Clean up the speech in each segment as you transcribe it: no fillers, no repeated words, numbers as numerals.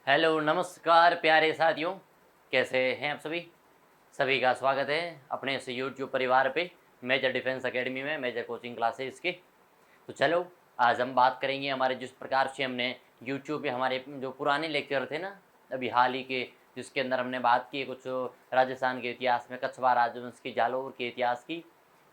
Hello नमस्कार प्यारे साथियों, कैसे हैं आप सभी। सभी का स्वागत है अपने इस यूट्यूब परिवार पे, मेजर डिफेंस एकेडमी में, मेजर कोचिंग क्लासेस के। तो चलो, आज हम बात करेंगे हमारे जिस प्रकार से हमने यूट्यूब पे हमारे जो पुराने लेक्चर थे ना, अभी हाल ही के, जिसके अंदर हमने बात की कुछ राजस्थान के इतिहास में, कछवार राजवंश की, जालौर के इतिहास की,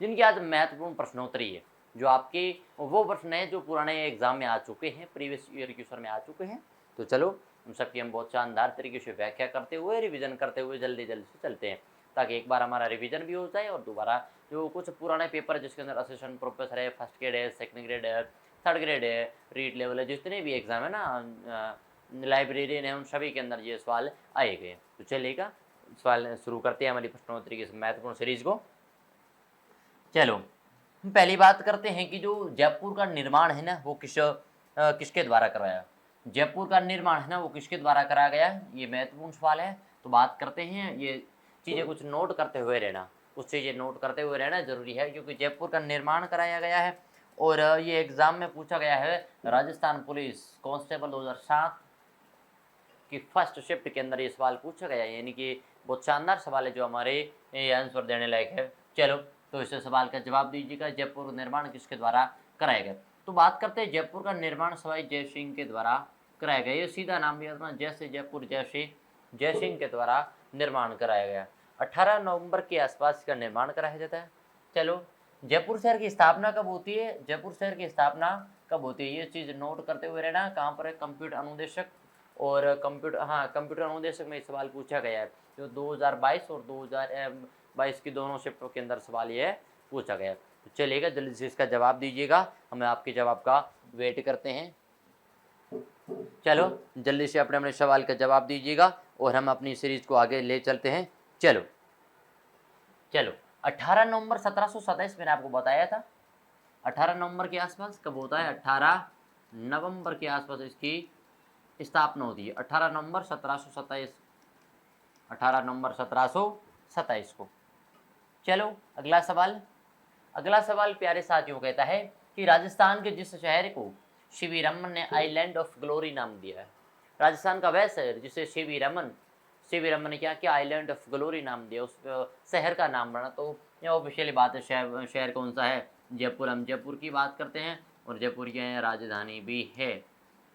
जिनकी आज महत्वपूर्ण प्रश्नोत्तरी है, जो आपके वो प्रश्न है जो पुराने एग्जाम में आ चुके हैं, प्रीवियस ईयर क्वेश्चन में आ चुके हैं। तो चलो, उन सबकी हम बहुत शानदार तरीके से व्याख्या करते हुए, रिवीजन करते हुए जल्दी जल्दी से चलते हैं, ताकि एक बार हमारा रिवीजन भी हो जाए और दोबारा जो कुछ पुराने पेपर जिसके अंदर असिस्टेंट प्रोफेसर है, फर्स्ट ग्रेड है, सेकंड ग्रेड है, थर्ड ग्रेड है, रीट लेवल है, जितने भी एग्जाम है ना, लाइब्रेरियन है, उन सभी के अंदर ये सवाल आए गए। तो चलेगा, सवाल शुरू करते हैं हमारी प्रश्नोत्तरी की महत्वपूर्ण सीरीज को। चलो, हम पहली बात करते हैं कि जो जयपुर का निर्माण है ना, वो किसके द्वारा करवाया। जयपुर का निर्माण है ना, वो किसके द्वारा कराया गया, ये महत्वपूर्ण सवाल है। तो बात करते हैं, ये चीज़ें कुछ नोट करते हुए रहना, कुछ चीज़ें नोट करते हुए रहना जरूरी है, क्योंकि जयपुर का निर्माण कराया गया है और ये एग्जाम में पूछा गया है। राजस्थान पुलिस कांस्टेबल 2007 की फर्स्ट शिफ्ट के अंदर ये सवाल पूछा गया है, यानी कि बहुत शानदार सवाल है जो हमारे आंसर देने लायक है। चलो, तो इस सवाल का जवाब दीजिएगा, जयपुर निर्माण किसके द्वारा कराया गया। तो बात करते हैं, जयपुर का निर्माण सवाई जय सिंह के द्वारा कराया गया। ये सीधा नाम भी रखना, जैसे जयपुर जैसे जय सिंह के द्वारा निर्माण कराया गया। 18 नवंबर के आसपास इसका निर्माण कराया जाता है। चलो, जयपुर शहर की स्थापना कब होती है, जयपुर शहर की स्थापना कब होती है, ये चीज़ नोट करते हुए रहना। कहाँ पर है, कंप्यूटर अनुदेशक और कंप्यूटर अनुदेशक में सवाल पूछा गया है, जो 2022 और 2022 की दोनों शिफ्टों के अंदर सवाल ये पूछा गया है। तो चलिएगा, जल्दी से इसका जवाब दीजिएगा, हमें आपके जवाब का वेट करते हैं। चलो, जल्दी से अपने अपने सवाल का जवाब दीजिएगा और हम अपनी सीरीज को आगे ले चलते हैं। चलो चलो 18 नवंबर 1727 मैंने आपको बताया था। 18 नवंबर के आसपास कब होता है, 18 नवंबर के आसपास इसकी स्थापना होती है। 18 नवंबर 1727, 18 नवंबर 1727 को। चलो, अगला सवाल प्यारे साथियों कहता है कि राजस्थान के जिस शहर को सीवी रमन ने आइलैंड ऑफ ग्लोरी नाम दिया है, राजस्थान का वह शहर जिसे सीवी रमन ने क्या किया, आइलैंड ऑफ ग्लोरी नाम दिया, उस शहर का नाम बना। तो ये ऑफिशियली बात है, शहर कौन सा है, जयपुर। हम जयपुर की बात करते हैं और जयपुर की राजधानी भी है,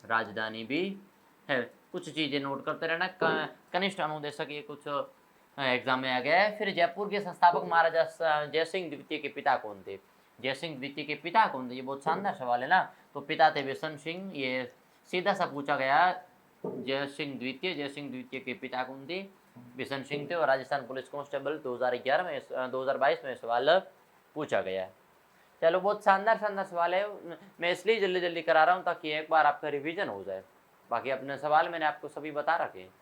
राजधानी भी है। कुछ चीज़ें नोट करते रहना, कनिष्ठ अनुदेशक ये कुछ एग्जाम में आ गया है। फिर जयपुर के संस्थापक महाराजा जयसिंह द्वितीय के पिता कौन थे, जयसिंह द्वितीय के पिता कौन थे, ये बहुत शानदार सवाल है ना। तो पिता थे बिशन सिंह, ये सीधा सा पूछा गया। जयसिंह द्वितीय के पिता कौन थे, बिशन सिंह थे। और राजस्थान पुलिस कांस्टेबल 2011 में 2022 में सवाल पूछा गया है। चलो, बहुत शानदार सवाल है, मैं इसलिए जल्दी जल्दी करा रहा हूँ ताकि एक बार आपका रिवीजन हो जाए। बाकी अपने सवाल मैंने आपको सभी बता रखे हैं।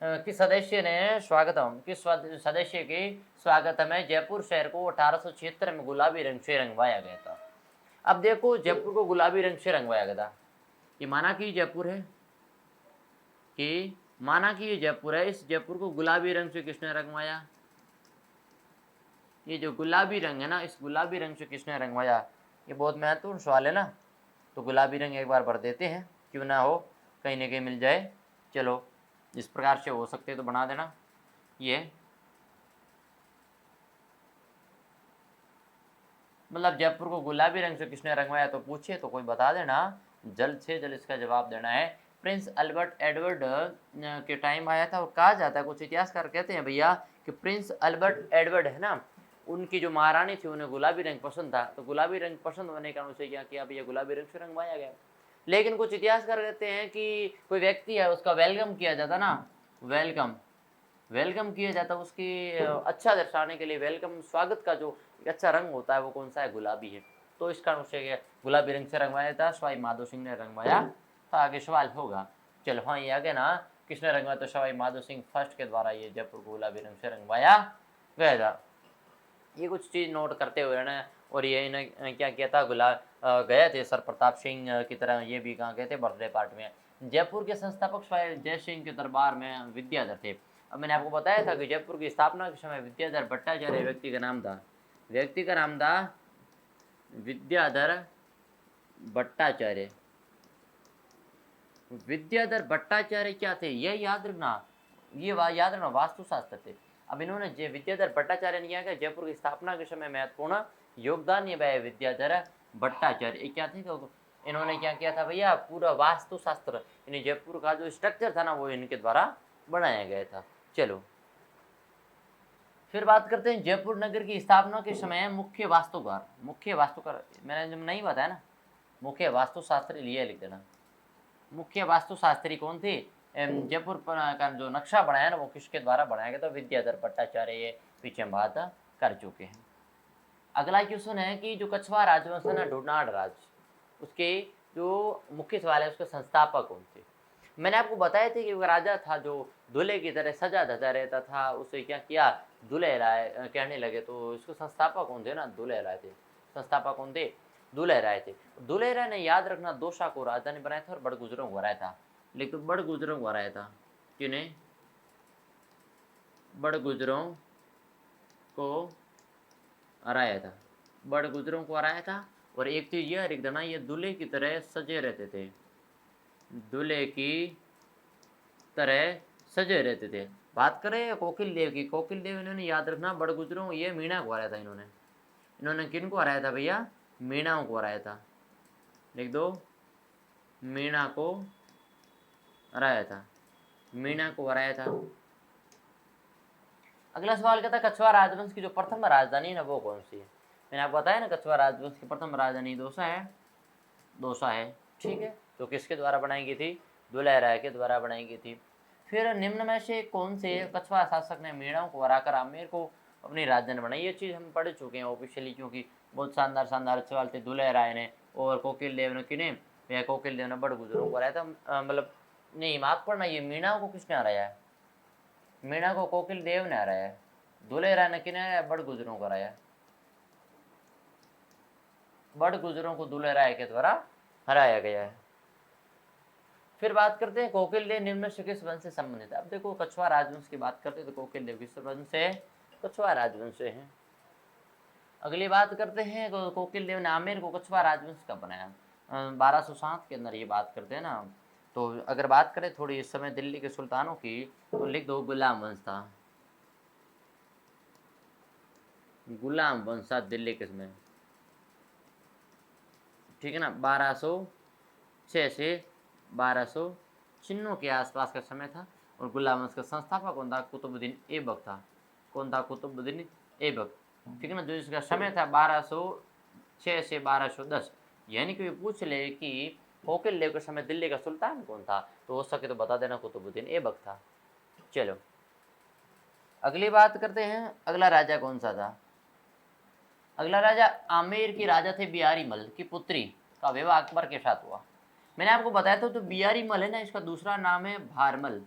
किस सदस्य ने स्वागतम, किस सदस्य के स्वागत में जयपुर शहर को 1876 में गुलाबी रंग से रंगवाया गया था। अब देखो, जयपुर को गुलाबी रंग से रंगवाया गया था, ये माना कि जयपुर है, कि माना कि ये जयपुर है, इस जयपुर को गुलाबी रंग से किसने रंगवाया, ये जो गुलाबी रंग है ना, इस गुलाबी रंग से किसने रंगवाया, ये बहुत महत्वपूर्ण सवाल है ना। तो गुलाबी रंग एक बार भर देते हैं, क्यों ना हो, कहीं ना कहीं मिल जाए। चलो, इस प्रकार से हो सकते तो बना देना। ये मतलब जयपुर को गुलाबी रंग से किसने रंगवाया, तो पूछे तो कोई बता देना, जल्द से जल्द इसका जवाब देना है। प्रिंस अल्बर्ट एडवर्ड के टाइम आया था, और कहा जाता है, कुछ इतिहासकार कहते हैं भैया कि प्रिंस अल्बर्ट एडवर्ड है ना, उनकी जो महारानी थी उन्हें गुलाबी रंग पसंद था, तो गुलाबी रंग पसंद होने के कारण उसे क्या किया भैया, गुलाबी रंग से रंगवाया गया। लेकिन कुछ इतिहासकार कहते हैं कि कोई व्यक्ति है, उसका वेलकम किया जाता ना, वेलकम किया जाता, उसकी अच्छा दर्शाने के लिए वेलकम, स्वागत का जो अच्छा रंग होता है वो कौन सा है, गुलाबी है। तो इस कारण से गुलाबी रंग से रंगवाया था, सवाई माधो सिंह ने रंगवाया। तो आगे सवाल होगा। चलो, हाँ, ये आगे ना, किसने रंगवाया, तो सवाई माधो सिंह फर्स्ट के द्वारा ये जयपुर को गुलाबी रंग से रंगवाया गया था। ये कुछ चीज़ नोट करते हुए ना, और ये इन्हें क्या किया था, गए थे सर प्रताप सिंह की तरह, ये भी कहाँ गए थे, बर्थडे पार्टी में। जयपुर के संस्थापक सवाई जय सिंह के दरबार में विद्याधर थे। अब मैंने आपको बताया था कि जयपुर की स्थापना के समय विद्याधर भट्टाचार्य व्यक्ति का नाम था, विद्याधर भट्टाचार्य। विद्याधर भट्टाचार्य क्या थे, ये याद रखना, याद रखना वास्तुशास्त्र थे। अब इन्होंने विद्याधर भट्टाचार्य ने क्या किया, जयपुर की स्थापना के समय महत्वपूर्ण योगदान निभाया विद्याधर भट्टाचार्य। ये क्या थे, इन्होंने क्या किया था भैया, पूरा वास्तुशास्त्र, यानी जयपुर का जो स्ट्रक्चर था ना वो इनके द्वारा बनाया गया था। चलो फिर बात करते हैं जयपुर नगर की स्थापना के समय मुख्य वास्तुकार मैंने नहीं बताया ना, मुख्य वास्तुशास्त्री लिए लिख देना। मुख्य वास्तुशास्त्री कौन थे, जयपुर का जो नक्शा बनाया ना वो किसके द्वारा बनाया गया, तो विद्याधर भट्टाचार्य, ये पीछे हम बात कर चुके हैं। अगला क्वेश्चन है कि जो कछवाहा राजवंश है ना, ढूंढाड़ राज, उसके जो मुख्य सवाल है उसके संस्थापक कौन थे। मैंने आपको बताया था कि वो राजा था जो दूल्हे की तरह सजा धजा रहता था, उसे क्या किया, दूल्हे राय कहने लगे, तो इसको संस्थापक कौन थे ना, दूल्हे राय थे। संस्थापक कौन थे, दूल्हे राय थे। दूल्हे राय ने, याद रखना, दोसा को राजधानी बनाया था और बड़गुजरों को हराया था। लेकिन बड़गुजरों को हराया था, किन्हें, बड़गुजरों को हराया था, बड़गुजरों को हराया था। और एक चीज यह लिख देना, ये दूल्हे की तरह सजे रहते थे, दूल्हे की तरह सजे रहते थे। बात करें कोकिल देव की, कोकिल देव इन्होंने, याद रखना, बड़गुजरों, ये मीणा को हराया था। इन्होंने किन को हराया था भैया, मीणाओं को हराया था। लिख दो, मीणा को हराया था, मीणा को हराया था। अगला सवाल कहता है कछवाहा राजवंश की जो प्रथम राजधानी है ना वो कौन सी है। मैंने आपको बताया ना, कछवाहा राजवंश की प्रथम राजधानी दौसा है, ठीक है। तो किसके द्वारा बनाई गई थी, दुल्हे राय के द्वारा बनाई गई थी। फिर निम्न में से कौन से कछवाहा शासक ने मीणाओं को हराकर आमेर को अपनी राजधानी बनाई। ये चीज़ हम पढ़ चुके हैं ऑफिशियली, क्योंकि बहुत शानदार सवाल थे। दुल्हे राय ने और कोकिल देव ने, किन्हें, या कोकिल देव ने बड़गुजरों को हराया था, मतलब नहीं, माफ करना, ये मीणाओं को किसने हराया है, मीणा को कोकिल देव ने हराया है। दुल्हे राय ने किन्हें हराया, बड़गुजरों को हराया, बड़गुजरों को दुल्हे राय के द्वारा हराया गया है। फिर बात करते हैं कोकिल देव निम्न से किस वंश से संबंधित है। अब देखो कछवाहा राजवंश की बात करते हैं तो कोकिल देव किस वंश से, कछवाहा राजवंश से है। अगली बात करते हैं कोकिल देव ने आमेर को कछवाहा राजवंश कब बनाया, 1207 के अंदर ये बात करते हैं ना। तो अगर बात करें थोड़ी इस समय दिल्ली के सुल्तानों की, तो लिख दो गुलाम वंश था, गुलाम वंश था दिल्ली किसमें, ठीक है ना, 1206 से 1296 के आसपास का समय था। और गुलाम वंश का संस्थापक कौन था, कुतुबुद्दीन ऐबक था। कौन था, कुतुबुद्दीन ऐबक, ठीक है ना। जो इसका समय था 1206 से 1210। यानी कि पूछ ले कि कोकिल देव के समय दिल्ली का सुल्तान कौन था, तो हो सके तो बता देना, कुतुबुद्दीन ऐबक था। चलो अगली बात करते हैं, अगला राजा कौन सा था। अगला राजा आमेर के राजा थे बिहारी मल की पुत्री का विवाह अकबर के साथ हुआ। मैंने आपको बताया था, तो बिहारी मल है ना, इसका दूसरा नाम है भारमल।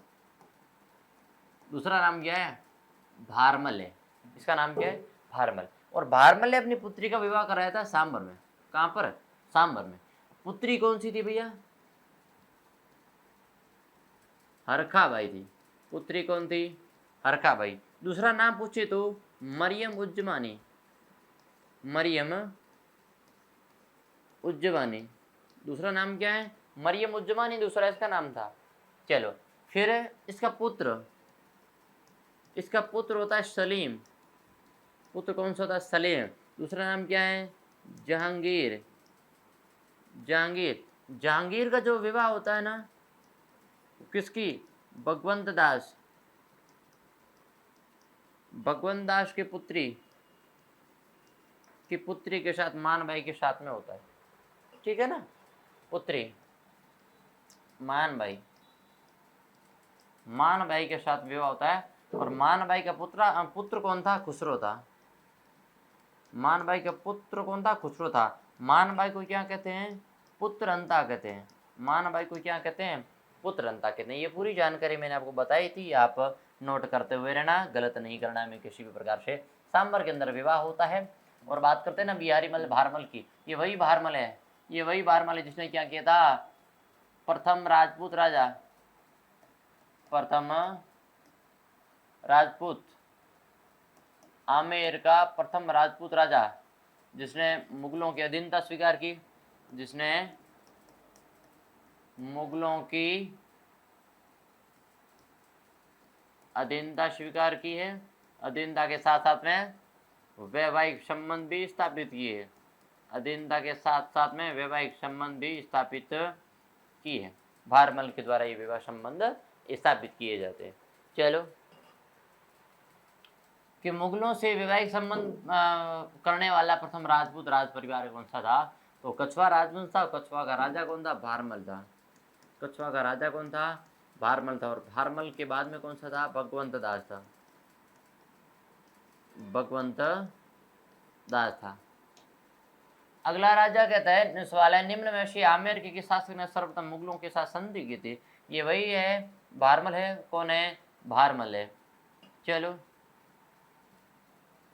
दूसरा नाम क्या है, भारमल है। इसका नाम क्या है, भारमल। और भारमल ने अपनी पुत्री का विवाह कराया था सांबर में। कहाँ पर, सांबर में। पुत्री कौन सी थी भैया, हरखा बाई थी। पुत्री कौन थी, हरखा बाई। दूसरा नाम पूछे तो मरियम उज्जमानी, मरियम उज्जमानी। दूसरा नाम क्या है, मरियम उज्जमानी, दूसरा इसका नाम था। चलो फिर इसका पुत्र होता है सलीम। पुत्र कौन सा होता है, सलीम। दूसरा नाम क्या है, जहांगीर। जहांगीर का जो विवाह होता है ना, किसकी, भगवंत दास की पुत्री के साथ, मान भाई के साथ में होता है, ठीक है ना। पुत्री मान भाई के साथ विवाह होता है। और मान भाई का पुत्र कौन था, खुसरो था। मान भाई का पुत्र कौन था, खुसरो था। मान भाई को क्या कहते हैं, पुत्रंता कहते हैं। मान भाई को क्या कहते हैं, पुत्रंता कहते हैं। ये पूरी जानकारी मैंने आपको बताई थी, आप नोट करते हुए रहना, गलत नहीं करना है किसी भी प्रकार से। सांबर के अंदर विवाह होता है। और बात करते हैं ना बिहारी मल भारमल की, ये वही भारमल है जिसने क्या किया था, प्रथम राजपूत आमेर का प्रथम राजपूत राजा, जिसने मुगलों की अधीनता स्वीकार की, जिसने मुगलों की अधीनता स्वीकार की है, अधीनता के साथ साथ में वैवाहिक संबंध भी स्थापित किए, अधीनता के साथ साथ में वैवाहिक संबंध भी स्थापित की है। भारमल के द्वारा ये विवाह संबंध स्थापित किए जाते हैं। चलो, कि मुगलों से वैवाहिक संबंध करने वाला प्रथम राजपूत राज परिवार कौन सा था? तो कछवा राजवंश था। कछवा का राजा कौन था? भारमल था। कछवा का राजा कौन था? भारमल था। और भारमल के बाद में कौन सा था? भगवंत दास था। भगवंत दास था। अगला राजा कहता है सवाल है, निम्न में से आमेर के शासक ने सर्वप्रथम मुगलों के साथ संधि की थी? ये वही है, भारमल है। कौन है? भारमल है। चलो,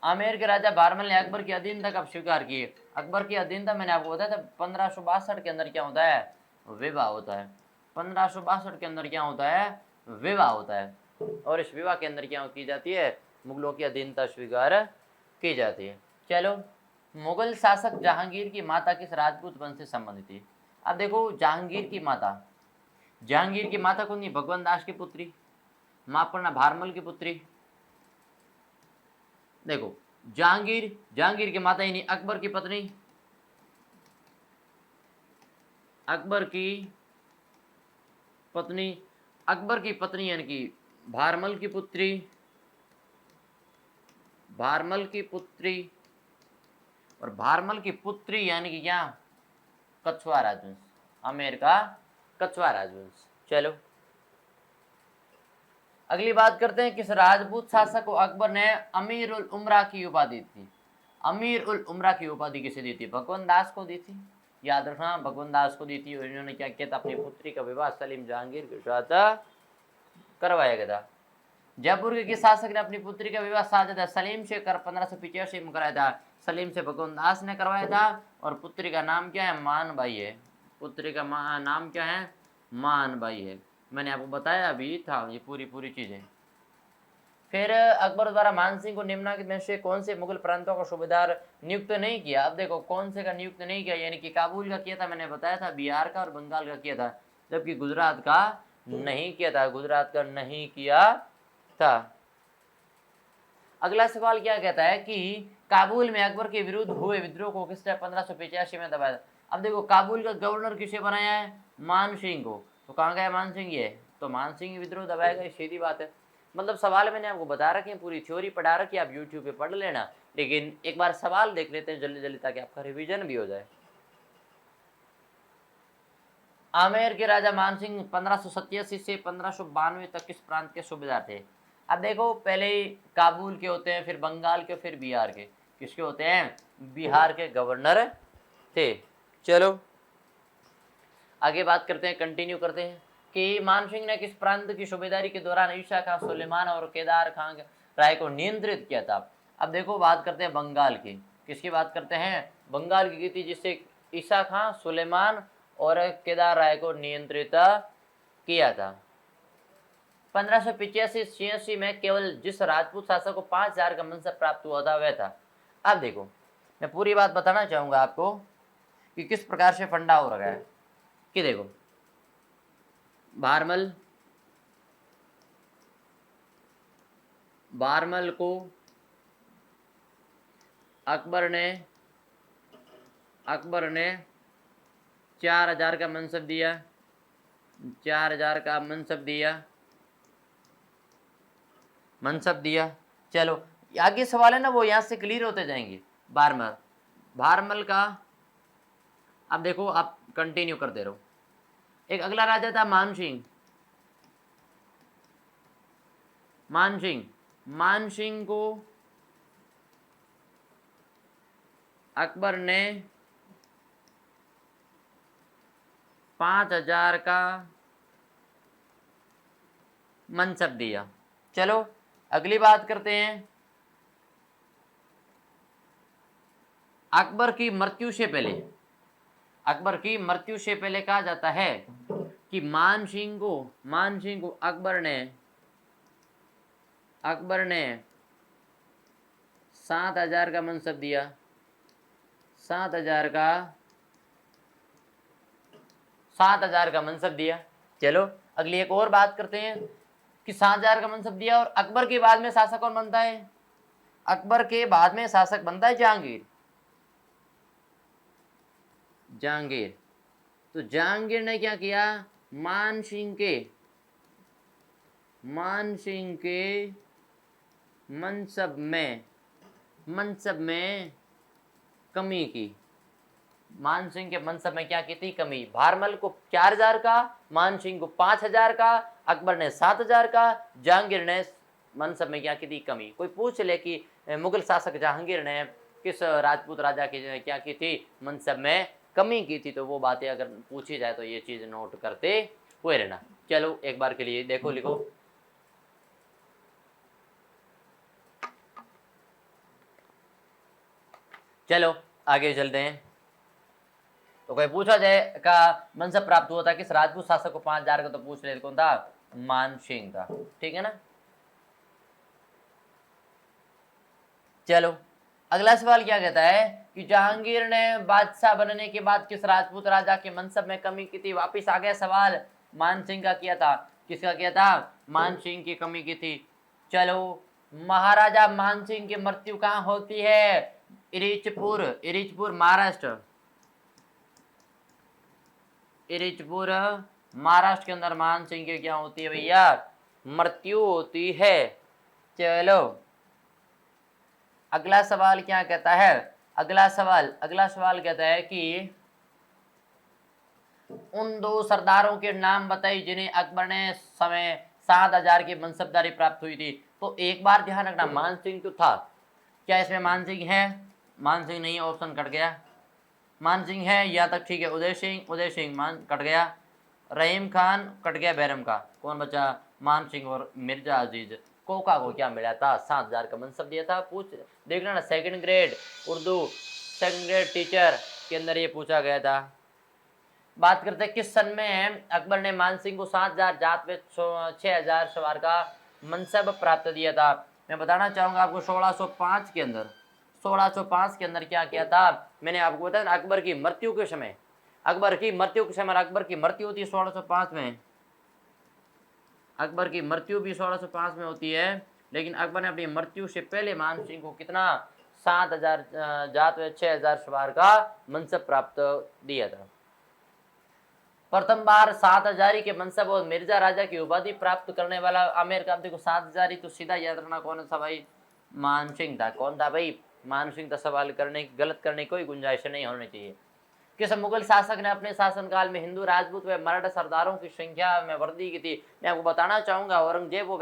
आमेर के राजा भारमल ने अकबर की अधीनता कब स्वीकार की? अकबर की अधीनता मैंने आपको बताया था 1562 के अंदर क्या होता है? विवाह होता है। 1562 के अंदर क्या होता है? विवाह होता है। और इस विवाह के अंदर क्या की जाती है? मुगलों की अधीनता स्वीकार की जाती है। चलो, मुगल शासक जहांगीर की माता किस राजपूत वंश से संबंधित थी? अब देखो, जहांगीर की माता कौन थी? भगवंत दास की पुत्री, माफ करना, भारमल की पुत्री। देखो, जहांगीर की माता यानी अकबर की पत्नी, अकबर की पत्नी यानी कि भारमल की पुत्री, और भारमल की पुत्री यानी कि क्या? कछवा राजवंश, आमेर का कछवा राजवंश। चलो, अगली बात करते हैं, किस राजपूत शासक को अकबर ने अमीर उल उमरा की उपाधि दी? अमीर उल उमरा की उपाधि किसे दी थी? भगवंत दास को दी थी। याद रखना, भगवंत दास को दी थी। और इन्होंने क्या किया था? अपनी पुत्री का विवाह सलीम जहांगीर के साथ करवाया गया था। जयपुर के किस शासक ने अपनी पुत्री का विवाह शाहजहां सलीम से 1585 में कराया था? सलीम से भगवंत दास ने करवाया था। और पुत्री का नाम क्या है? मानबाई है। पुत्री का नाम क्या है? मानबाई है। मैंने आपको बताया अभी था ये पूरी चीजें। फिर अकबर द्वारा मानसिंह को निम्नलिखित में से कौन से मुगल प्रांतों का सूबेदार नियुक्त नहीं किया? अब देखो, कौन से का नियुक्त नहीं किया, यानी कि काबुल का किया था, मैंने बताया था, बिहार का और बंगाल का किया था, जबकि गुजरात का नहीं किया था। गुजरात का नहीं किया था। अगला सवाल क्या कहता है कि काबुल में अकबर के विरुद्ध हुए विद्रोह को किसने 1585 में दबाया? अब देखो, काबुल का गवर्नर किसे बनाया है? मानसिंह को। तो कहाँ गया मानसिंह? ये तो मानसिंह विद्रोह दबाया गया, सीधी बात है। मतलब सवाल मैंने आपको बता रखी है, पूरी थ्योरी पढ़ा रखी है, आप यूट्यूब पे पढ़ लेना, लेकिन एक बार सवाल देख लेते हैं जल्दी जल्दी, ताकि आपका रिवीजन भी हो जाए। आमेर के राजा मानसिंह 1587 से 1592 तक किस प्रांत के सूबेदार थे? अब देखो, पहले काबुल के होते हैं, फिर बंगाल के, फिर बिहार के। किसके होते हैं? बिहार के गवर्नर थे। चलो, आगे बात करते हैं, कंटिन्यू करते हैं कि मानसिंह ने किस प्रांत की सूबेदारी के दौरान ईसा खान सुलेमान और केदार खान राय को नियंत्रित किया था? अब देखो, बात करते हैं बंगाल की। किसकी बात करते हैं? बंगाल की थी, जिससे ईसा खान, सुलेमान और केदार राय को नियंत्रित किया था। 1585-86 में केवल जिस राजपूत शासक को 5000 का मनसब प्राप्त हुआ था वह था। अब देखो, मैं पूरी बात बताना चाहूंगा आपको कि किस प्रकार से फंडा हो रहा है। कि देखो, भारमल को अकबर ने 4000 का मनसब दिया, 4000 का मनसब दिया। चलो, आगे सवाल है ना, वो यहां से क्लियर होते जाएंगे। भारमल का, अब देखो, आप कंटिन्यू करते रहो। एक अगला राजा था मानसिंह को अकबर ने 5000 का मनसब दिया। चलो, अगली बात करते हैं। अकबर की मृत्यु से पहले कहा जाता है कि मानसिंह को अकबर ने 7000 का मनसब दिया, 7000 का 7,000 का मनसब दिया। चलो अगली एक और बात करते हैं कि 7,000 का मनसब दिया और अकबर के बाद में शासक कौन बनता है? अकबर के बाद में शासक बनता है जहांगीर। जहांगीर, तो जहांगीर ने क्या किया? मान सिंह के मनसब में कमी की। मान सिंह के मनसब में क्या की थी? कमी। भारमल को 4,000 का, मान सिंह को 5,000 का, अकबर ने 7,000 का, जहांगीर ने मनसब में क्या की थी? कमी। कोई पूछ ले कि मुगल शासक जहांगीर ने किस राजपूत राजा की क्या की थी? मनसब में कमी की थी। तो वो बातें अगर पूछी जाए तो ये चीज नोट करते हुए रहना। चलो एक बार के लिए देखो, लिखो। चलो आगे चलते हैं। तो कोई पूछा जाए का मनसब प्राप्त हुआ था किस राजपूत शासक को? 5,000 का। तो पूछ रहे कौन था? मान सिंह था। ठीक है ना। चलो अगला सवाल क्या कहता है कि जहांगीर ने बादशाह बनने के बाद किस राजपूत राजा के मनसब में कमी की थी? वापिस आ गया सवाल। मान सिंह का किया था। किसका किया था? मान सिंह की कमी की थी। चलो महाराजा मान सिंह की मृत्यु कहाँ होती है? इरिचपुर महाराष्ट्र। इरिचपुर महाराष्ट्र के अंदर मान सिंह की क्या होती है भैया? मृत्यु होती है। चलो अगला सवाल क्या कहता है? अगला सवाल कहता है कि उन 2 सरदारों के नाम बताइए जिन्हें अकबर ने समय 7,000 की मनसबदारी प्राप्त हुई थी। तो एक बार ध्यान रखना, मान सिंह तो था। क्या इसमें मान सिंह है? मान सिंह नहीं, ऑप्शन कट गया। मान सिंह है यहाँ तक ठीक है। उदय सिंह मान कट गया। रहीम खान कट गया। बैरम का कौन बचा? मान सिंह और मिर्जा अजीज। कोका को क्या मिला था? 7,000 का मनसब दिया था। पूछ देखना ना, second grade Urdu, second grade teacher के अंदर ये पूछा गया था। बात करते हैं किस सन में अकबर ने मान सिंह को 7,000 जात में 6,000 सवार का मनसब प्राप्त दिया था? मैं बताना चाहूंगा आपको 1605 के अंदर। 1605 के अंदर क्या किया था? मैंने आपको बताया अकबर की मृत्यु के समय। अकबर की मृत्यु होती है 1605 में। अकबर की मृत्यु भी 1605 में होती है। लेकिन अकबर ने अपनी मृत्यु से पहले मान सिंह को कितना? 7,000 जात में 6,000 सवार का मनसब प्राप्त दिया था। प्रथम बार 7,000 के मनसब और मिर्जा राजा की उपाधि प्राप्त करने वाला आमेर का, देखो 7,000 तो सीधा याद रखना कौन था भाई? मान सिंह था। कौन था भाई? मान सिंह था। सवाल करने गलत करने की कोई गुंजाइश नहीं होनी चाहिए। किस मुगल शासक ने अपने शासनकाल में हिंदू, राजपूत व मराठा सरदारों की संख्या में वृद्धि की थी? मैं आपको बताना चाहूंगा औरंगजेब वो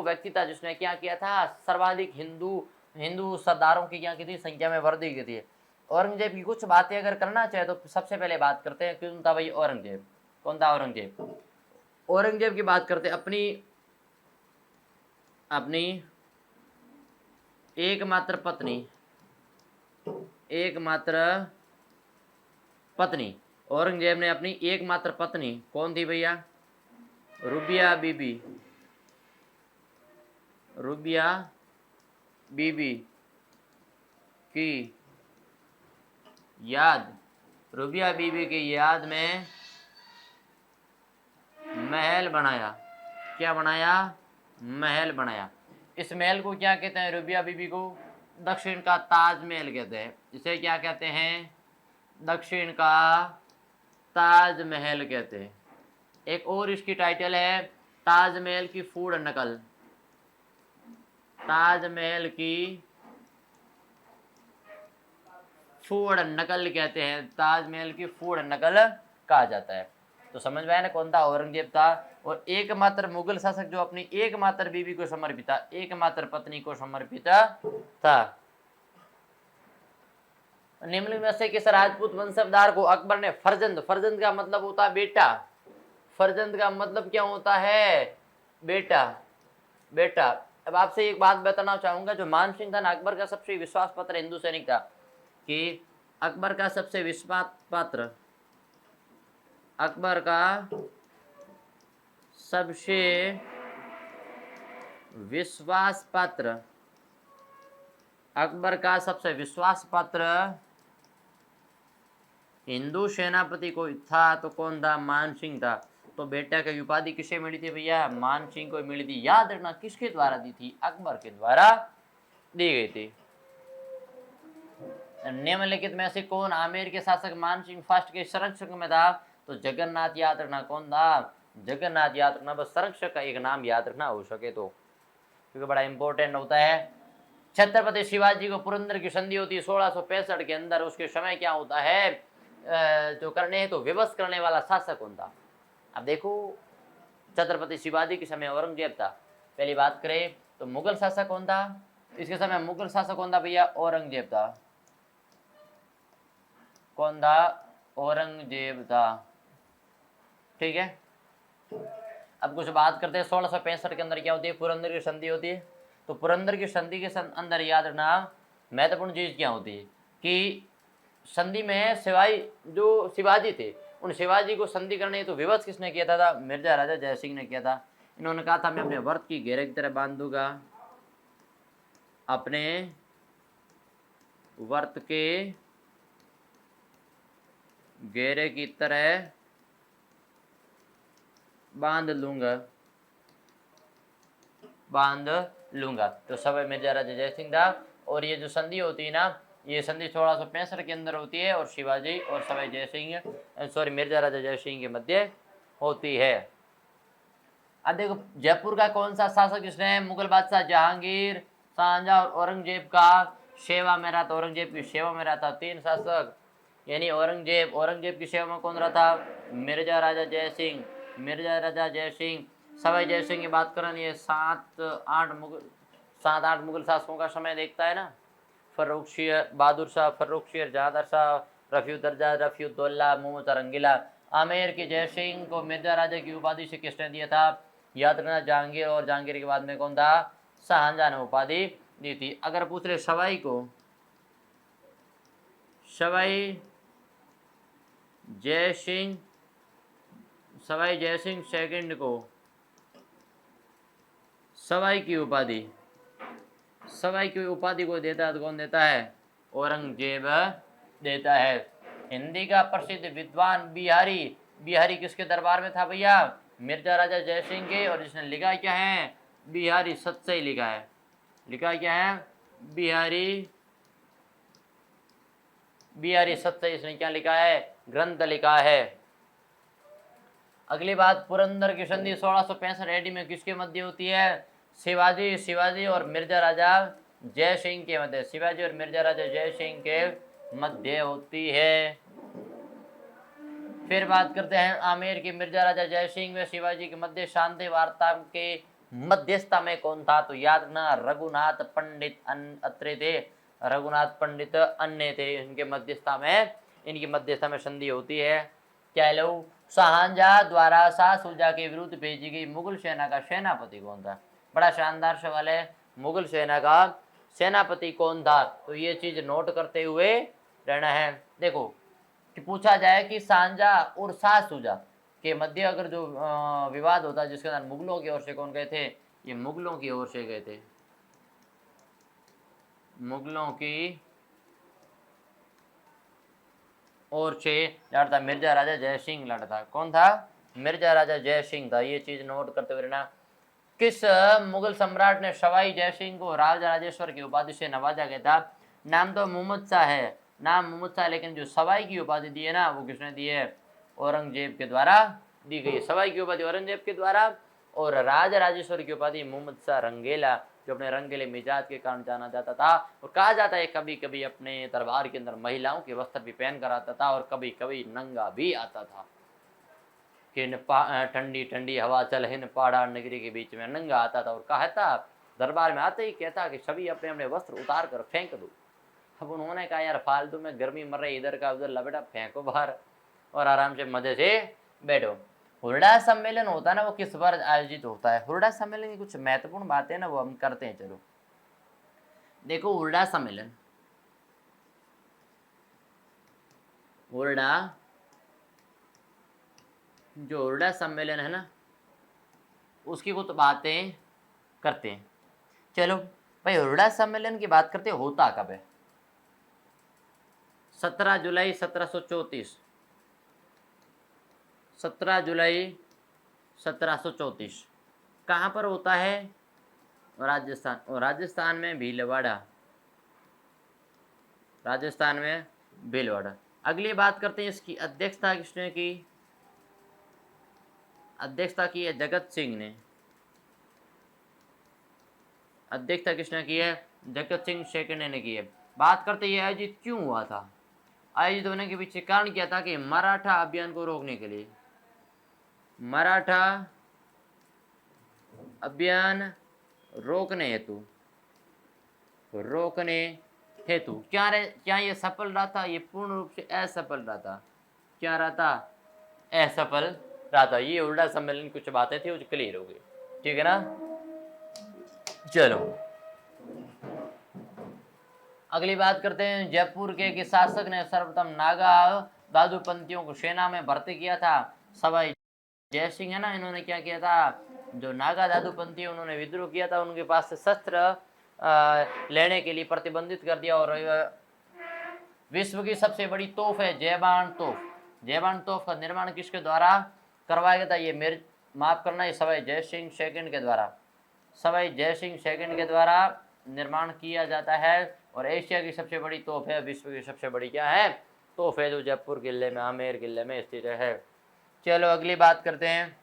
व्यक्ति था जिसने क्या किया था? सर्वाधिक हिंदू सरदारों की क्या की थी? संख्या में वृद्धि की थी। औरंगजेब की कुछ बातें अगर करना चाहे तो सबसे पहले बात करते हैं कौन था भाई? औरंगजेब। कौन था? औरंगजेब की बात करते हैं। अपनी एकमात्र पत्नी औरंगजेब ने अपनी एकमात्र पत्नी कौन थी भैया? रुबिया बीबी की याद में महल बनाया। क्या बनाया? महल बनाया। इस महल को क्या कहते हैं? रुबिया बीबी को दक्षिण का ताजमहल कहते हैं। इसे क्या कहते हैं? दक्षिण का ताजमहल कहते हैं। एक और इसकी टाइटल है ताजमहल की फूड नकल। ताजमहल की फूड नकल कहते हैं। ताजमहल की फूड नकल कहा जाता है। तो समझ में आया ना कौन था? औरंगजेब था। और एकमात्र मुगल शासक जो अपनी एकमात्र बीवी को समर्पित था, एकमात्र पत्नी को समर्पित था। निम्नलिखित में से किस राजपूत वंशजदार को अकबर ने फर्जंद का मतलब होता है बेटा। फर्जंद का मतलब क्या होता है? बेटा। अब आपसे एक बात बताना चाहूंगा, जो मान सिंह था ना, अकबर का सबसे विश्वास पात्र हिंदू सैनिक था। कि अकबर का सबसे विश्वास पात्र हिंदू सेनापति कोई था तो कौन था? मान सिंह था। तो बेटा की उपाधि किसे मिली थी भैया? मान सिंह को मिली थी। याद रखना किसके द्वारा दी थी? अकबर के द्वारा दी गई थी। निम्नलिखित में से कौन आमेर के शासक मान सिंह फर्स्ट के संरक्षक में था? तो जगन्नाथ। याद रखना कौन था? जगन्नाथ याद रखना, बस संरक्षक का एक नाम याद रखना हो सके तो, क्योंकि बड़ा इंपॉर्टेंट होता है। छत्रपति शिवाजी को पुरंदर की संधि होती है 1665 के अंदर। उसके समय क्या होता है? जो करने हैं तो विवश करने वाला शासक कौन था? अब देखो, छत्रपति शिवाजी के समय औरंगजेब था। पहली बात करें तो मुगल शासक कौन था? इसके समय मुगल शासक कौन था भैया? औरंगजेब था। कौन था? औरंगजेब था। ठीक है, अब कुछ बात करते हैं 1665 के अंदर क्या होती है? पुरंदर की संधि होती है। तो पुरंदर की संधि के अंदर याद रखना महत्वपूर्ण चीज क्या होती है कि संधि में सिवाई जो शिवाजी थे, उन शिवाजी को संधि करने तो विवश किसने किया था? मिर्जा राजा जयसिंह ने किया था। इन्होंने कहा था मैं अपने व्रत की घेरे की तरह बांध दूंगा, अपने व्रत के घेरे की तरह बांध लूंगा। तो सब मिर्जा राजा जयसिंह था। और ये जो संधि होती है ना, ये संधि 1665 के अंदर होती है और शिवाजी और सवाई जयसिंह सॉरी मिर्जा राजा जयसिंह के मध्य होती है। अब देखो, जयपुर का कौन सा शासक जिसने मुगल बादशाह जहांगीर, शाहजहां और औरंगजेब का सेवा में रहा था? औरंगजेब की सेवा में रहा था। 3 शासक, यानी औरंगजेब की सेवा में कौन रहा था? मिर्जा राजा जयसिंह। मिर्जा राजा जयसिंह, सवाई जयसिंह की बात करें, ये 7-8 मुगल शासकों का समय देखता है ना। फर्रुख शेर, बहादुर शाह, फर्रुख शेर, जहादर शाह, रफीउद्दौला, रफीउद्दौला, मोहम्मद रंगीला। आमेर के जयसिंह को मिर्जा राजा की उपाधि से किसने दिया था? याद रखना जहांगीर, और जहांगीर के बाद में कौन था? शाहजहां ने उपाधि दी थी। अगर पूछ रहे सवाई को, सवाई जयसिंह सेकंड को सवाई की उपाधि को देता है तो कौन देता है? औरंगजेब देता है। हिंदी का प्रसिद्ध विद्वान बिहारी किसके दरबार में था भैया? मिर्जा राजा जयसिंह के। और जिसने लिखा क्या है? बिहारी सतसई लिखा है। लिखा क्या है? बिहारी सतसई। इसने क्या लिखा है? ग्रंथ लिखा है। अगली बात, पुरंदर की संधि 1665 एडी में किसके मध्य होती है? शिवाजी और मिर्जा राजा जयसिंह के मध्य। शिवाजी और मिर्जा राजा जयसिंह के मध्य होती है। फिर बात करते हैं आमेर के मिर्जा राजा जयसिंह व शिवाजी के मध्य शांति वार्ता के मध्यस्थता में कौन था? तो याद रखना रघुनाथ पंडित अत्रे थे। रघुनाथ पंडित अन्य थे। इनकी मध्यस्थता में संधि होती है। क्या लो, शाहजहां द्वारा शाह सुजा के विरुद्ध भेजी गई मुगल सेना का सेनापति कौन था? बड़ा शानदार सवाल है। मुगल सेना का सेनापति कौन था? तो ये चीज नोट करते हुए रहना है। देखो कि पूछा जाए कि शाहजहां और शाह सुजा के मध्य अगर जो विवाद होता है जिसके अंदर मुगलों की ओर से कौन गए थे? ये मुगलों की ओर से गए थे। मुगलों की ओर से लड़ता मिर्जा राजा जयसिंह लड़ता। कौन था? मिर्जा राजा जयसिंह था। ये चीज नोट करते हुए रहना। किस मुगल सम्राट ने सवाई जयसिंह को राजा राजेश्वर की उपाधि से नवाजा गया था? नाम तो मोहम्मद शाह है, लेकिन जो सवाई की उपाधि दी है ना, वो किसने दी है? औरंगजेब के द्वारा दी गई। सवाई की उपाधि औरंगजेब के द्वारा और राजा राजेश्वर की उपाधि मोहम्मद शाह रंगीला, जो अपने रंगीले मिजाज के कारण जाना जाता था। और कहा जाता है कभी कभी अपने दरबार के अंदर महिलाओं के वस्त्र भी पहन कर आता था और कभी कभी नंगा भी आता था कि ठंडी ठंडी हवा चल हिन पहाड़ा नगरी के बीच में नंगा आता था। और कहता दरबार में आते ही कहता कि सभी अपने अपने वस्त्र उतार कर फेंक दो। अब उन्होंने कहा यार फालतू में गर्मी मर रही, इधर का उधर लपेटा, फेंको बाहर और आराम से मजे से बैठो। हुरडा सम्मेलन होता है ना, वो किस बार आयोजित होता है? हुरडा सम्मेलन की कुछ महत्वपूर्ण बातें ना वो हम करते हैं। चलो देखो, हुरडा जो हुरडा सम्मेलन है ना, उसकी कुछ बातें करते हैं। चलो भाई, हुरडा सम्मेलन की बात करते हैं, होता कब है? 17 जुलाई 1734, 17 जुलाई 1734 कहाँ पर होता है? राजस्थान, और राजस्थान में भीलवाड़ा, राजस्थान में भीलवाड़ा। अगली बात करते हैं इसकी अध्यक्षता किसने की? अध्यक्षता की है जगत सिंह ने। अध्यक्षता किसने की है? जगत सिंह सेकंड ने की है। बात करते ये आयोजित क्यों हुआ था? आयोजित होने के पीछे कारण क्या था? कि मराठा अभियान को रोकने के लिए, मराठा अभियान रोकने हेतु, रोकने हेतु। क्या ये सफल रहा था? ये पूर्ण रूप से असफल रहा था। क्या रहा था? असफल रहा था। ये उल्टा सम्मेलन कुछ बातें थी वो क्लियर हो गई, ठीक है ना। चलो अगली बात करते हैं। जयपुर के शासक ने सर्वप्रथम नागा दादूपंथियों को सेना में भर्ती किया था। सवाई जयसिंह है ना, इन्होंने क्या किया था? जो नागा दादूपंथी उन्होंने विद्रोह किया था, उनके पास से शस्त्र लेने के लिए प्रतिबंधित कर दिया। और विश्व की सबसे बड़ी तोप है जयबान तोप। जयबान तोप का निर्माण किसके द्वारा करवाया गया था? ये मेरे माफ करना, ये सवाई जयसिंह सेकंड के द्वारा, सवाई जयसिंह सेकंड के द्वारा निर्माण किया जाता है। और एशिया की सबसे बड़ी तोप है, विश्व की सबसे बड़ी क्या है? तोप है, जो जयपुर किले में, आमेर किले में स्थित है। चलो अगली बात करते हैं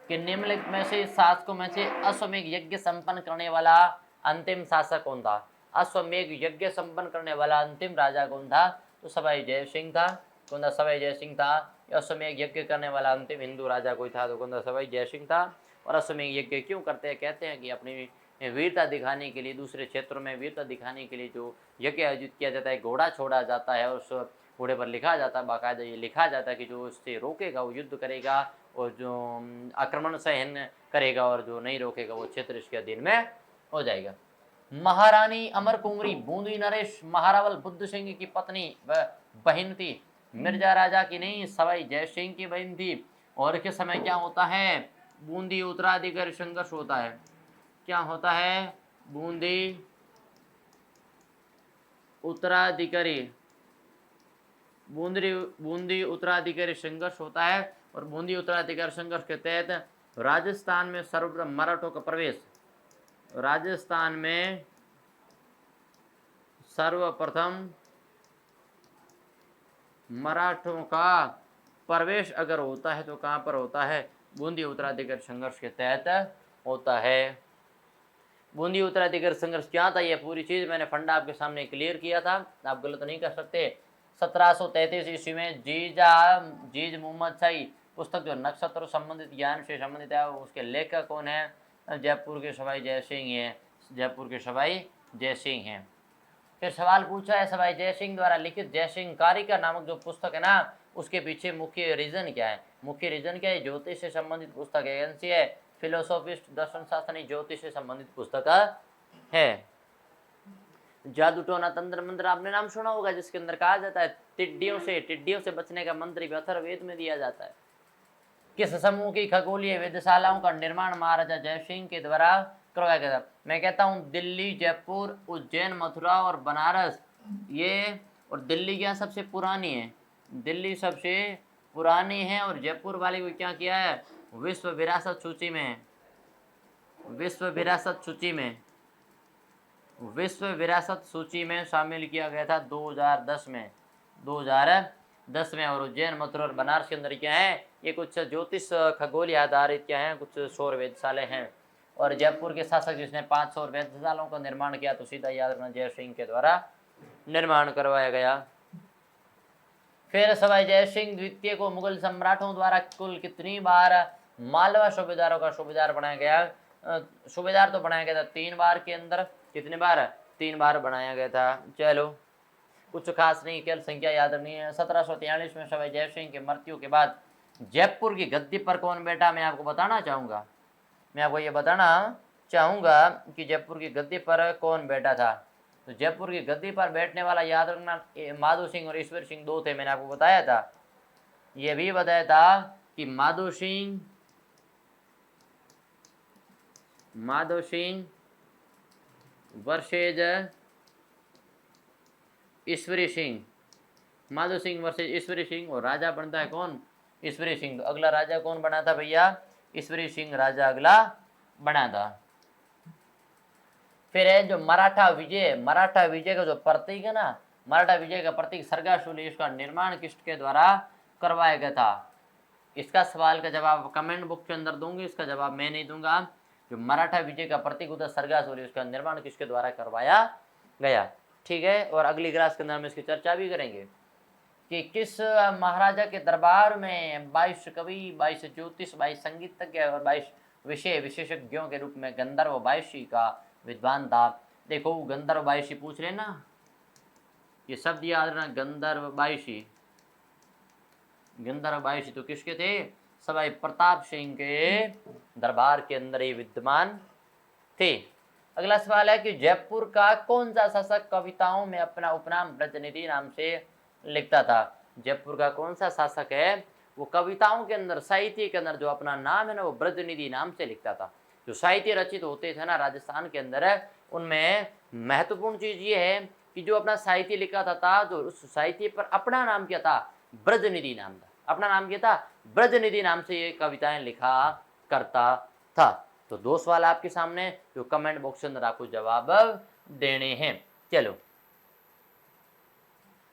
कि निम्नलिखित में से शासकों में से अश्वमेध यज्ञ संपन्न करने वाला अंतिम शासक कौन था? अश्वमेध यज्ञ संपन्न करने वाला अंतिम राजा कौन था? तो सवाई जयसिंह था। कौन था? सवाई जयसिंह था। अश्वमेध यज्ञ करने वाला अंतिम हिंदू राजा कोई था तो कौन था? सवाई जयसिंह था। और अश्वमेध यज्ञ क्यों करते हैं? कहते हैं कि अपनी वीरता दिखाने के लिए, दूसरे क्षेत्रों में वीरता दिखाने के लिए जो यज्ञ आयोजित किया जाता है, घोड़ा छोड़ा जाता है और उस घोड़े पर लिखा जाता है, बाकायदा ये लिखा जाता है कि जो उससे रोकेगा वो युद्ध करेगा, और जो आक्रमण सहन करेगा और जो नहीं रोकेगा वो क्षेत्र इसके अधीन में हो जाएगा। महारानी अमर कुंवरी बूंदी नरेश महारावल बुद्ध सिंह की पत्नी व बहन थी। मिर्जा राजा की नहीं, सवाई जयसिंह की बहन थी। और के समय क्या होता है? बूंदी उत्तराधिकारी संघर्ष होता है। क्या होता है? बूंदी उत्तराधिकारी, बूंदी उत्तराधिकारी संघर्ष होता है। और बूंदी उत्तराधिकारी संघर्ष के तहत राजस्थान में सर्वप्रथम मराठों का प्रवेश, राजस्थान में सर्वप्रथम मराठों का प्रवेश अगर होता है तो कहां पर होता है? बूंदी उत्तराधिकारी संघर्ष के तहत होता है। बूंदी उत्तराधिकारी संघर्ष क्या था? ये पूरी चीज मैंने फंडा आपके सामने क्लियर किया था, आप गलत नहीं कर सकते। 1733 ईस्वी में जीज मोहम्मद शाही पुस्तक जो नक्षत्र संबंधित ज्ञान से संबंधित है, उसके लेखक कौन है? जयपुर के सवाई जयसिंह हैं। जयपुर के सवाई जयसिंह हैं। फिर सवाल पूछा है सवाई जयसिंह द्वारा लिखित जयसिंह कारिका नामक जो पुस्तक है ना, उसके पीछे मुख्य रीजन क्या है? मुख्य रीजन क्या है? ज्योतिष से संबंधित पुस्तक है। कौन सी है? फिलोसोफिस्ट, दर्शन शास्त्री, ज्योतिष से संबंधित पुस्तक है। जादू टोना तंत्र मंत्र आपने नाम सुना होगा, जिसके अंदर कहा जाता है टिड्डियों से बचने का मंत्र भी अथर्ववेद में दिया जाता है। किस समूह की खगोलीय वेधशालाओं का निर्माण महाराजा जयसिंह के द्वारा करवाया गया था? मैं कहता हूँ दिल्ली, जयपुर, उज्जैन, मथुरा और बनारस, ये। और दिल्ली क्या सबसे पुरानी है? दिल्ली सबसे पुरानी है। और जयपुर वाली को क्या किया है? विश्व विरासत सूची में, विश्व विरासत सूची में, विश्व विरासत सूची में शामिल किया गया था 2010 में, 2010 में। और उज्जैन, मथुरा और बनारस के अंदर क्या है? ये कुछ ज्योतिष खगोलीय आधारित क्या है? कुछ सौर वेधशालाएं हैं। और जयपुर के शासक जिसने 5 सौर वेधशालाओं का निर्माण किया, तो सीधा याद रखना जयसिंह के द्वारा निर्माण करवाया गया। फिर सवाई जयसिंह द्वितीय को मुगल सम्राटों द्वारा कुल कितनी बार मालवा सूबेदारों का सूबेदार बनाया गया? सूबेदार तो बनाया गया था 3 बार के अंदर। कितने बार? 3 बार बनाया गया था। चलो कुछ खास नहीं, केवल संख्या याद रखनी है। 1743 में सवाई जयसिंह की मृत्यु के बाद जयपुर की गद्दी पर कौन बैठा? मैं आपको बताना चाहूंगा, मैं आपको ये बताना चाहूंगा कि जयपुर की गद्दी पर कौन बैठा था। तो जयपुर की गद्दी पर बैठने वाला याद रखना, माधो सिंह और ईश्वर सिंह 2 थे। मैंने आपको बताया था, ये भी बताया था कि माधो सिंह वर्सेज ईश्वरी सिंह, माधो सिंह वर्सेस ईश्वरी सिंह, और राजा बनता है कौन? ईश्वरी सिंह। तो अगला राजा कौन बना था भैया? ईश्वरी सिंह राजा अगला बना था। फिर है जो मराठा विजय, मराठा विजय का जो प्रतीक है ना, मराठा विजय का प्रतीक सरगासुली, इसका निर्माण किसके द्वारा करवाया गया था? इसका सवाल का जवाब कमेंट बॉक्स के अंदर दूंगी, इसका जवाब मैं नहीं दूंगा। जो मराठा विजय का प्रतीक होता है सरगासुली, उसका निर्माण किसके द्वारा करवाया गया? ठीक है। और अगली क्लास के अंदर हम इसकी चर्चा भी करेंगे कि किस महाराजा के दरबार में 22 कवि, 22 ज्योतिष, 22 संगीतज्ञ और 22 विषय विशेषज्ञों के रूप में गंधर्व बायशी का विद्वान था। देखो गंधर्व बायशी पूछ लेना, ये शब्द याद रखना, गंधर्व बायशी। गंधर्व बायशी तो किसके थे? सवाई प्रताप सिंह के दरबार के अंदर ही विद्यमान थे। अगला सवाल है कि जयपुर का कौन सा शासक कविताओं में अपना उपनाम ब्रजनिधि नाम से लिखता था? जयपुर का कौन सा शासक है वो कविताओं के अंदर, साहित्य के अंदर जो अपना नाम है ना वो ब्रजनिधि नाम से लिखता था? जो साहित्य रचित होते थे ना राजस्थान के अंदर, उनमें महत्वपूर्ण चीज ये है कि जो अपना साहित्य लिखा था जो उस साहित्य पर अपना नाम क्या था? ब्रजनिधि नाम था। अपना नाम क्या था? ब्रजनिधि नाम से ये कविताएं लिखा करता था। तो दो सवाल आपके सामने, जो कमेंट बॉक्स के अंदर आपको जवाब देने हैं। चलो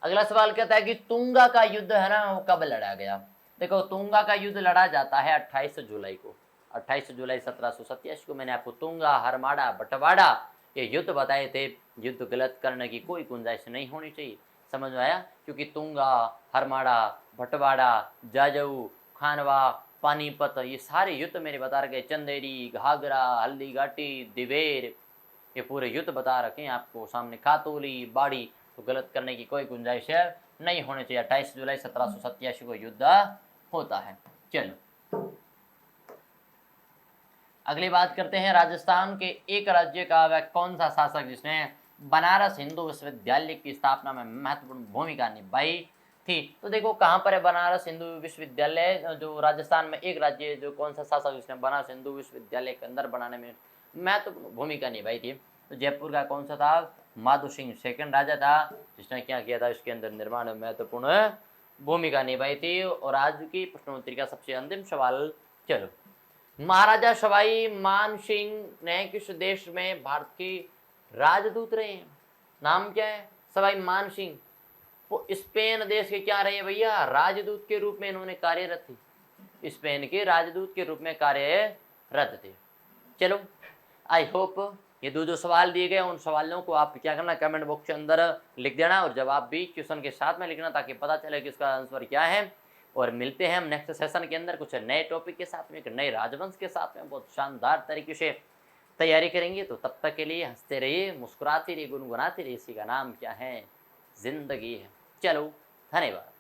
अगला सवाल कहता है कि तुंगा का युद्ध है ना वो कब लड़ा गया? देखो तुंगा का युद्ध लड़ा जाता है 28 जुलाई को। 28 जुलाई 1787 को मैंने आपको तुंगा, हरमाड़ा, बटवाड़ा ये युद्ध बताए थे। युद्ध गलत करने की कोई गुंजाइश नहीं होनी चाहिए, समझ में आया? क्योंकि तुंगा, हरमाड़ा, बटवाड़ा, जाजऊ, खानवा, पानीपत ये सारे युद्ध मेरे बता रखे। चंदेरी, घाघरा, हल्दी घाटी, दिवेर, ये पूरे युद्ध बता रखे हैं आपको सामने। खातोली, बाड़ी, तो गलत करने की कोई गुंजाइश नहीं होनी चाहिए। 28 जुलाई 1787 को युद्ध होता है। चलो अगली बात करते हैं, राजस्थान के एक राज्य का वह कौन सा शासक जिसने बनारस हिंदू विश्वविद्यालय की स्थापना में महत्वपूर्ण भूमिका निभाई थी? तो देखो कहाँ पर है बनारस हिंदू विश्वविद्यालय? जो राजस्थान में एक राज्य, जो कौन सा शासक जिसने बनारस हिंदू विश्वविद्यालय के अंदर बनाने में महत्वपूर्ण भूमिका निभाई थी? तो जयपुर का कौन सा था? माधो सिंह सेकंड राजा था, जिसने क्या किया था इसके अंदर निर्माण में महत्वपूर्ण भूमिका निभाई थी। और आज की प्रश्नोत्तरी का सबसे अंतिम सवाल, चलो महाराजा सवाई मान सिंह ने किस देश में भारत के राजदूत रहे हैं? नाम क्या है? सवाई मान सिंह। वो स्पेन देश के क्या रहे भैया? राजदूत के रूप में इन्होंने कार्यरत थे, स्पेन के राजदूत के रूप में कार्यरत थे। चलो आई होप ये जो सवाल दिए गए उन सवालों को आप क्या करना, कमेंट बॉक्स के अंदर लिख देना और जवाब भी क्वेश्चन के साथ में लिखना, ताकि पता चले कि इसका आंसर क्या है। और मिलते हैं हम नेक्स्ट सेशन के अंदर कुछ नए टॉपिक के साथ में, एक नए राजवंश के साथ में बहुत शानदार तरीके से तैयारी करेंगे। तो तब तक के लिए हंसते रहिए, मुस्कुराते रहिए, गुनगुनाते रहिए। इसी का नाम क्या है? जिंदगी है। चलो धन्यवाद।